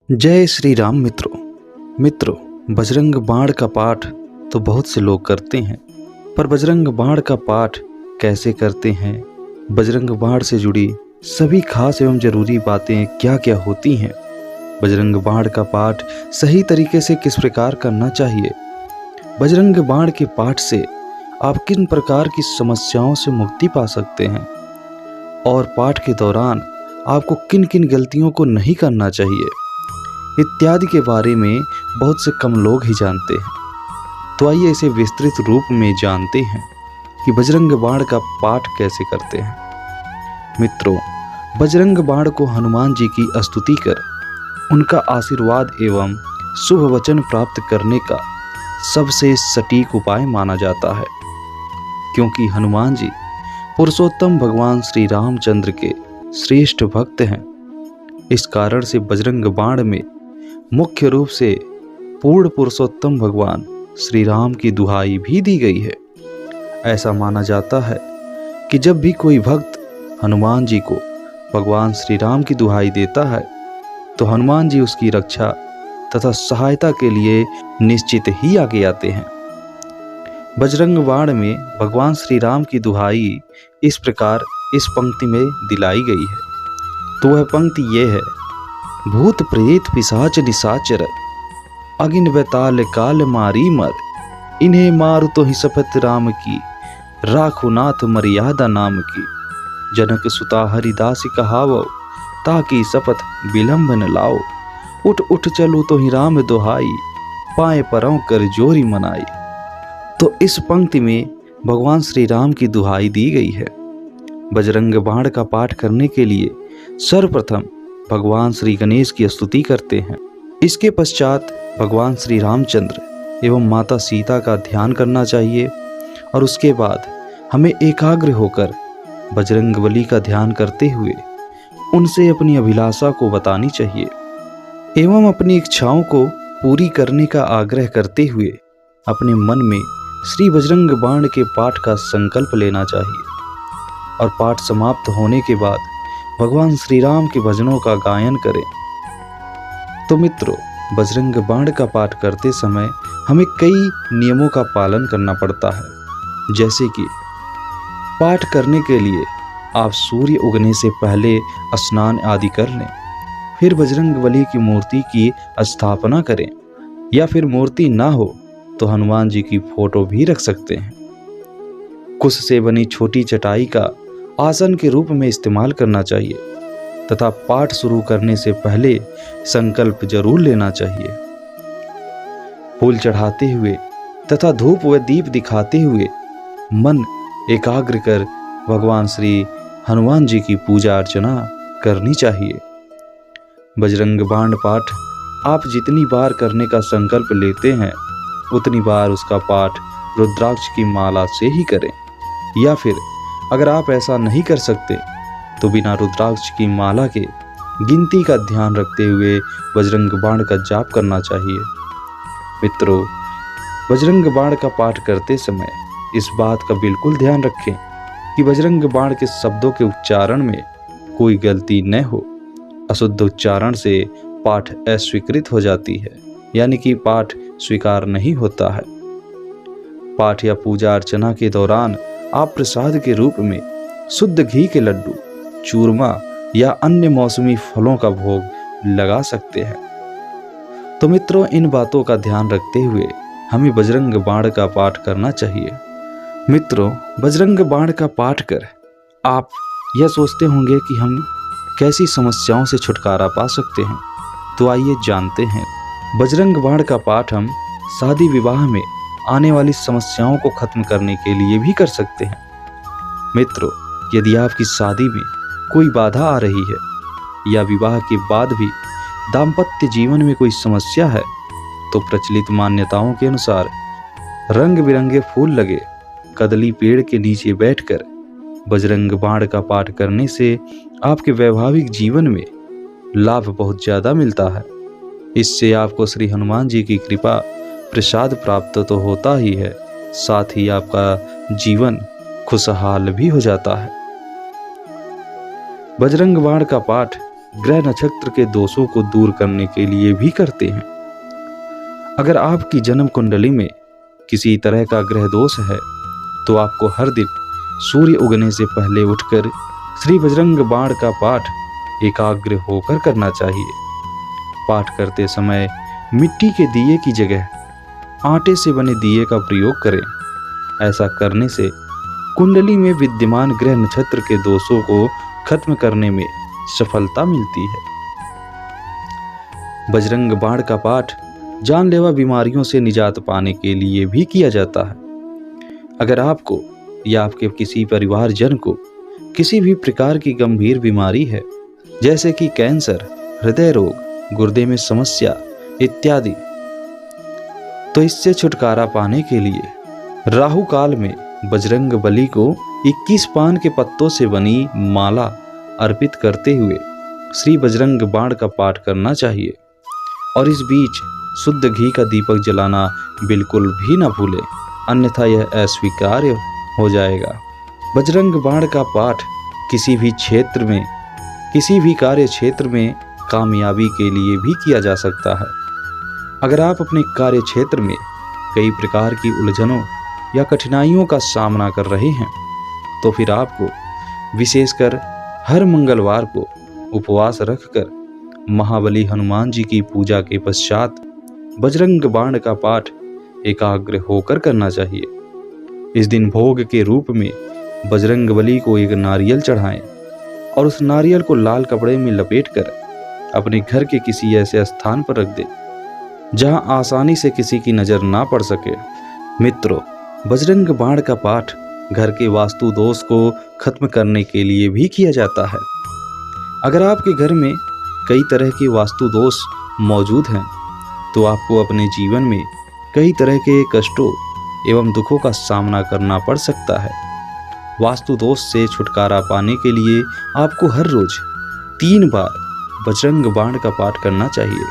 जय श्री राम मित्रों। बजरंग बाण का पाठ तो बहुत से लोग करते हैं, पर बजरंग बाण का पाठ कैसे करते हैं, बजरंग बाण से जुड़ी सभी खास एवं जरूरी बातें क्या क्या होती हैं, बजरंग बाण का पाठ सही तरीके से किस प्रकार करना चाहिए, बजरंग बाण के पाठ से आप किन प्रकार की समस्याओं से मुक्ति पा सकते हैं और पाठ के दौरान आपको किन किन गलतियों को नहीं करना चाहिए इत्यादि के बारे में बहुत से कम लोग ही जानते हैं। तो आइए इसे विस्तृत रूप में जानते हैं कि बजरंग बाण का पाठ कैसे करते हैं। मित्रों, बजरंग बाण को हनुमान जी की स्तुति कर उनका आशीर्वाद एवं शुभ वचन प्राप्त करने का सबसे सटीक उपाय माना जाता है, क्योंकि हनुमान जी पुरुषोत्तम भगवान श्री रामचंद्र के श्रेष्ठ भक्त हैं। इस कारण से बजरंग बाण में मुख्य रूप से पूर्ण पुरुषोत्तम भगवान श्री राम की दुहाई भी दी गई है। ऐसा माना जाता है कि जब भी कोई भक्त हनुमान जी को भगवान श्री राम की दुहाई देता है तो हनुमान जी उसकी रक्षा तथा सहायता के लिए निश्चित ही आगे आते हैं। बजरंग बाण में भगवान श्री राम की दुहाई इस प्रकार इस पंक्ति में दिलाई गई है। तो वह पंक्ति ये है: भूत प्रेत पिशाच निशाचर अगिन बेताल काल मारी मर, इन्हें मारु तो ही शपथ राम की, राखो नाथ मर्यादा नाम की। जनक सुता हरिदास कहावो, ताकि शपथ विलंब न लाओ। उठ उठ चलो तो ही राम दोहाई, पाए परौ कर जोरी मनाई। तो इस पंक्ति में भगवान श्री राम की दुहाई दी गई है। बजरंग बाण का पाठ करने के लिए सर्वप्रथम भगवान श्री गणेश की स्तुति करते हैं। इसके पश्चात भगवान श्री रामचंद्र एवं माता सीता का ध्यान करना चाहिए और उसके बाद हमें एकाग्र होकर बजरंगबली का ध्यान करते हुए उनसे अपनी अभिलाषा को बतानी चाहिए एवं अपनी इच्छाओं को पूरी करने का आग्रह करते हुए अपने मन में श्री बजरंग बाण के पाठ का संकल्प लेना चाहिए और पाठ समाप्त होने के बाद भगवान श्री राम के भजनों का गायन करें। तो मित्रों, बजरंग बाण का पाठ करते समय हमें कई नियमों का पालन करना पड़ता है, जैसे कि पाठ करने के लिए आप सूर्य उगने से पहले स्नान आदि कर लें, फिर बजरंगबली की मूर्ति की स्थापना करें, या फिर मूर्ति ना हो तो हनुमान जी की फोटो भी रख सकते हैं। कुश से बनी छोटी चटाई का आसन के रूप में इस्तेमाल करना चाहिए तथा पाठ शुरू करने से पहले संकल्प जरूर लेना चाहिए। फूल चढ़ाते हुए तथा धूप व दीप दिखाते हुए मन एकाग्र कर भगवान श्री हनुमान जी की पूजा अर्चना करनी चाहिए। बजरंग बाण पाठ आप जितनी बार करने का संकल्प लेते हैं उतनी बार उसका पाठ रुद्राक्ष की माला से ही करें, या फिर अगर आप ऐसा नहीं कर सकते तो बिना रुद्राक्ष की माला के गिनती का ध्यान रखते हुए बजरंग बाण का जाप करना चाहिए। मित्रों, बजरंग बाण का पाठ करते समय इस बात का बिल्कुल ध्यान रखें कि बजरंग बाण के शब्दों के उच्चारण में कोई गलती न हो। अशुद्ध उच्चारण से पाठ अस्वीकृत हो जाती है, यानी कि पाठ स्वीकार नहीं होता है। पाठ या पूजा अर्चना के दौरान आप प्रसाद के रूप में शुद्ध घी के लड्डू, चूरमा या अन्य मौसमी फलों का भोग लगा सकते हैं। तो मित्रों, इन बातों का ध्यान रखते हुए हमें बजरंग बाण का पाठ करना चाहिए। मित्रों, बजरंग बाण का पाठ कर आप यह सोचते होंगे कि हम कैसी समस्याओं से छुटकारा पा सकते हैं। तो आइए जानते हैं। बजरंग बाण का पाठ हम शादी विवाह में आने वाली समस्याओं को खत्म करने के लिए भी कर सकते हैं। मित्रों, यदि आपकी शादी में कोई बाधा आ रही है या विवाह के बाद भी दाम्पत्य जीवन में कोई समस्या है तो प्रचलित मान्यताओं के अनुसार रंग बिरंगे फूल लगे कदली पेड़ के नीचे बैठकर बजरंग बाण का पाठ करने से आपके वैवाहिक जीवन में लाभ बहुत ज़्यादा मिलता है। इससे आपको श्री हनुमान जी की कृपा प्रसाद प्राप्त तो होता ही है, साथ ही आपका जीवन खुशहाल भी हो जाता है। बजरंग बाण का पाठ ग्रह नक्षत्र के दोषों को दूर करने के लिए भी करते हैं। अगर आपकी जन्म कुंडली में किसी तरह का ग्रह दोष है तो आपको हर दिन सूर्य उगने से पहले उठकर श्री बजरंग बाण का पाठ एकाग्र होकर करना चाहिए। पाठ करते समय मिट्टी के दिए की जगह आटे से बने दिए का प्रयोग करें। ऐसा करने से कुंडली में विद्यमान ग्रह नक्षत्र के दोषों को खत्म करने में सफलता मिलती है। बजरंग बाण का पाठ जानलेवा बीमारियों से निजात पाने के लिए भी किया जाता है। अगर आपको या आपके किसी परिवारजन को किसी भी प्रकार की गंभीर बीमारी है, जैसे कि कैंसर, हृदय रोग, गुर्दे में समस्या इत्यादि, तो इससे छुटकारा पाने के लिए राहु काल में बजरंग बली को 21 पान के पत्तों से बनी माला अर्पित करते हुए श्री बजरंग बाण का पाठ करना चाहिए। और इस बीच शुद्ध घी का दीपक जलाना बिल्कुल भी न भूलें, अन्यथा यह अस्वीकार्य हो जाएगा। बजरंग बाण का पाठ किसी भी क्षेत्र में, किसी भी कार्य क्षेत्र में कामयाबी के लिए भी किया जा सकता है। अगर आप अपने कार्य क्षेत्र में कई प्रकार की उलझनों या कठिनाइयों का सामना कर रहे हैं तो फिर आपको विशेषकर हर मंगलवार को उपवास रखकर महाबली हनुमान जी की पूजा के पश्चात बजरंग बाण का पाठ एकाग्र होकर करना चाहिए। इस दिन भोग के रूप में बजरंग बली को एक नारियल चढ़ाएं और उस नारियल को लाल कपड़े में लपेटकर अपने घर के किसी ऐसे स्थान पर रख दें जहां आसानी से किसी की नजर ना पड़ सके। मित्रों, बजरंग बाण का पाठ घर के वास्तु दोष को खत्म करने के लिए भी किया जाता है। अगर आपके घर में कई तरह के वास्तु दोष मौजूद हैं तो आपको अपने जीवन में कई तरह के कष्टों एवं दुखों का सामना करना पड़ सकता है। वास्तु दोष से छुटकारा पाने के लिए आपको हर रोज 3 बार बजरंग बाण का पाठ करना चाहिए।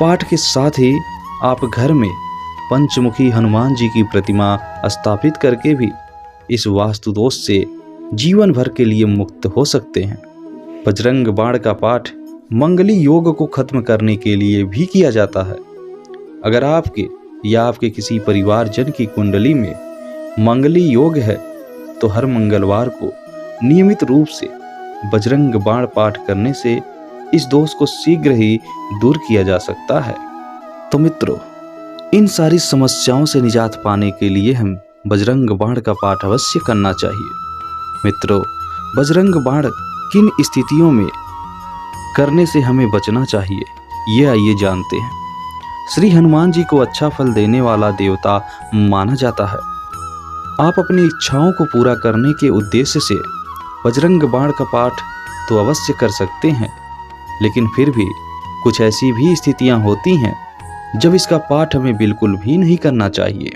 पाठ के साथ ही आप घर में पंचमुखी हनुमान जी की प्रतिमा स्थापित करके भी इस वास्तु दोष से जीवन भर के लिए मुक्त हो सकते हैं। बजरंग बाण का पाठ मंगली योग को खत्म करने के लिए भी किया जाता है। अगर आपके या आपके किसी परिवारजन की कुंडली में मंगली योग है तो हर मंगलवार को नियमित रूप से बजरंग बाण पाठ करने से इस दोष को शीघ्र ही दूर किया जा सकता है। तो मित्रों, इन सारी समस्याओं से निजात पाने के लिए हम बजरंग बाण का पाठ अवश्य करना चाहिए। मित्रों, बजरंग बाण किन स्थितियों में करने से हमें बचना चाहिए, ये आइए जानते हैं। श्री हनुमान जी को अच्छा फल देने वाला देवता माना जाता है। आप अपनी इच्छाओं को पूरा करने के उद्देश्य से बजरंग बाण का पाठ तो अवश्य कर सकते हैं, लेकिन फिर भी कुछ ऐसी भी स्थितियां होती हैं जब इसका पाठ हमें बिल्कुल भी नहीं करना चाहिए।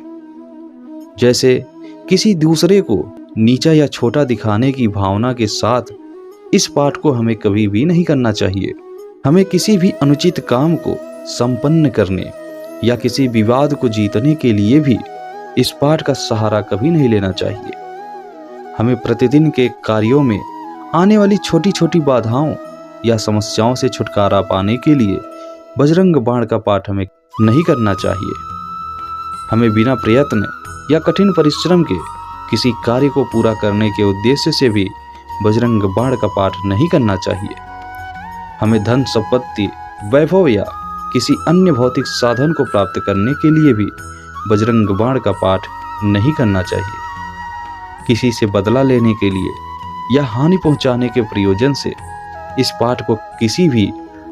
जैसे किसी दूसरे को नीचा या छोटा दिखाने की भावना के साथ इस पाठ को हमें कभी भी नहीं करना चाहिए। हमें किसी भी अनुचित काम को संपन्न करने या किसी विवाद को जीतने के लिए भी इस पाठ का सहारा कभी नहीं लेना चाहिए। हमें प्रतिदिन के कार्यों में आने वाली छोटी छोटी बाधाओं या समस्याओं से छुटकारा पाने के लिए बजरंग बाण का पाठ हमें नहीं करना चाहिए। हमें बिना प्रयत्न या कठिन परिश्रम के किसी कार्य को पूरा करने के उद्देश्य से भी बजरंग बाण का पाठ नहीं करना चाहिए। हमें धन, संपत्ति, वैभव या किसी अन्य भौतिक साधन को प्राप्त करने के लिए भी बजरंग बाण का पाठ नहीं करना चाहिए। किसी से बदला लेने के लिए या हानि पहुंचाने के प्रयोजन से इस पाठ को किसी भी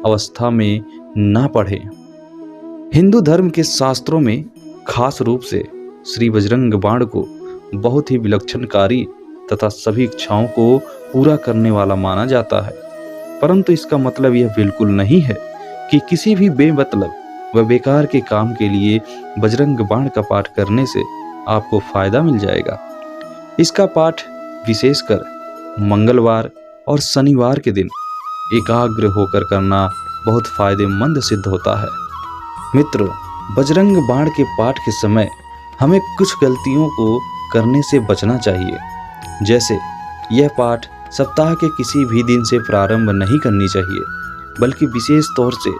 अवस्था में ना पढ़ें। हिंदू धर्म के शास्त्रों में खास रूप से श्री बजरंग बाण को बहुत ही विलक्षणकारी तथा सभी इच्छाओं को पूरा करने वाला माना जाता है, परंतु इसका मतलब यह बिल्कुल नहीं है कि किसी भी बेमतलब व बेकार के काम के लिए बजरंग बाण का पाठ करने से आपको फायदा मिल जाएगा। इसका पाठ विशेषकर मंगलवार और शनिवार के दिन एकाग्र होकर करना बहुत फायदेमंद सिद्ध होता है। मित्रों, बजरंग बाण के पाठ के समय हमें कुछ गलतियों को करने से बचना चाहिए। जैसे यह पाठ सप्ताह के किसी भी दिन से प्रारंभ नहीं करनी चाहिए, बल्कि विशेष तौर से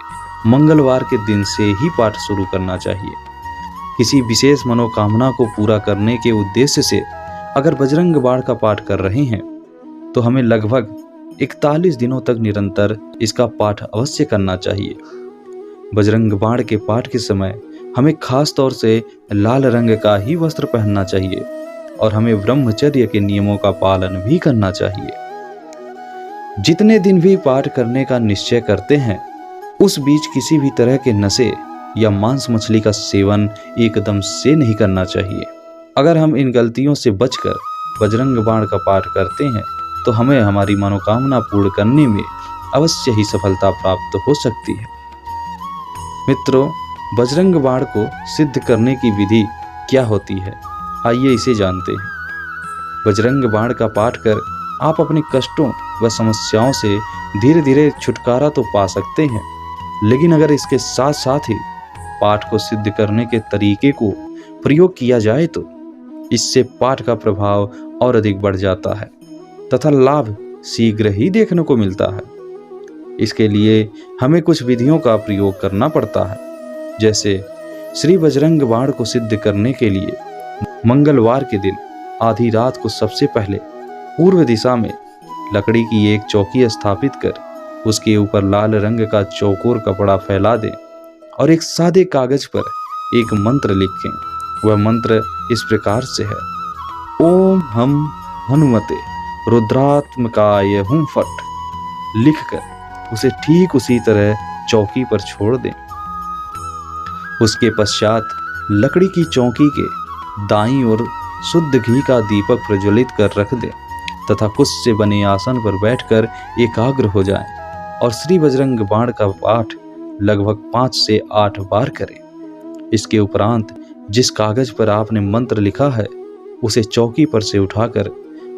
मंगलवार के दिन से ही पाठ शुरू करना चाहिए। किसी विशेष मनोकामना को पूरा करने के उद्देश्य से अगर बजरंग बाण का पाठ कर रहे हैं तो हमें लगभग 41 दिनों तक निरंतर इसका पाठ अवश्य करना चाहिए। बजरंग बाण के पाठ के समय हमें खास तौर से लाल रंग का ही वस्त्र पहनना चाहिए और हमें ब्रह्मचर्य के नियमों का पालन भी करना चाहिए। जितने दिन भी पाठ करने का निश्चय करते हैं उस बीच किसी भी तरह के नशे या मांस मछली का सेवन एकदम से नहीं करना चाहिए। अगर हम इन गलतियों से बचकर बजरंग बाण का पाठ करते हैं तो हमें हमारी मनोकामना पूर्ण करने में अवश्य ही सफलता प्राप्त हो सकती है। मित्रों, बजरंग बाण को सिद्ध करने की विधि क्या होती है, आइए इसे जानते हैं। बजरंग बाण का पाठ कर आप अपने कष्टों व समस्याओं से धीरे धीरे छुटकारा तो पा सकते हैं, लेकिन अगर इसके साथ साथ ही पाठ को सिद्ध करने के तरीके को प्रयोग किया जाए तो इससे पाठ का प्रभाव और अधिक बढ़ जाता है तथा लाभ शीघ्र ही देखने को मिलता है। इसके लिए हमें कुछ विधियों का प्रयोग करना पड़ता है। जैसे श्री बजरंग बाण को सिद्ध करने के लिए मंगलवार के दिन आधी रात को सबसे पहले पूर्व दिशा में लकड़ी की एक चौकी स्थापित कर उसके ऊपर लाल रंग का चौकोर कपड़ा फैला दें और एक सादे कागज पर एक मंत्र लिखें। वह मंत्र इस प्रकार से है: ओम हम हनुमते रुद्रात्मकाय हुं फट। लिखकर उसे ठीक उसी तरह चौकी पर छोड़ दें। उसके पश्चात लकड़ी की चौकी के दाईं ओर शुद्ध घी का दीपक प्रज्वलित कर रख दें तथा कुश से बने आसन पर बैठकर एकाग्र हो जाएं और श्री बजरंग बाण का पाठ लगभग 5 से 8 बार करें। इसके उपरांत जिस कागज पर आपने मंत्र लिखा है उसे चौकी पर से उठाकर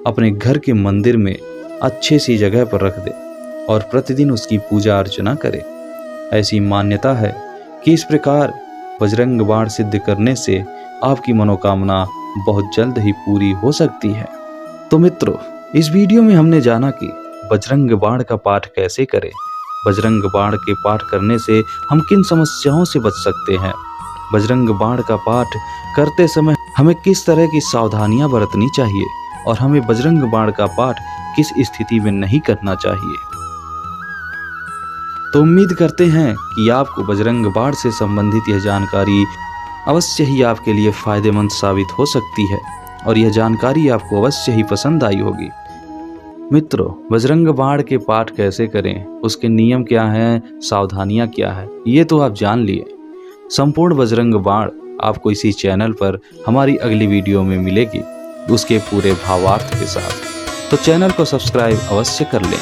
अपने घर के मंदिर में अच्छी सी जगह पर रख दें और प्रतिदिन उसकी पूजा अर्चना करें। ऐसी मान्यता है कि इस प्रकार बजरंग बाण सिद्ध करने से आपकी मनोकामना बहुत जल्द ही पूरी हो सकती है। तो मित्रों, इस वीडियो में हमने जाना कि बजरंग बाण का पाठ कैसे करें, बजरंग बाण के पाठ करने से हम किन समस्याओं से बच सकते हैं, बजरंग बाण का पाठ करते समय हमें किस तरह की सावधानियां बरतनी चाहिए और हमें बजरंग बाण का पाठ किस स्थिति में नहीं करना चाहिए। तो उम्मीद करते हैं कि आपको बजरंग बाण से संबंधित यह जानकारी अवश्य ही आपके लिए फायदेमंद साबित हो सकती है और यह जानकारी आपको अवश्य ही पसंद आई होगी। मित्रों, बजरंग बाण के पाठ कैसे करें, उसके नियम क्या हैं, सावधानियां क्या है, ये तो आप जान लिए। संपूर्ण बजरंग बाण आपको इसी चैनल पर हमारी अगली वीडियो में मिलेगी उसके पूरे भावार्थ के साथ। तो चैनल को सब्सक्राइब अवश्य कर लें।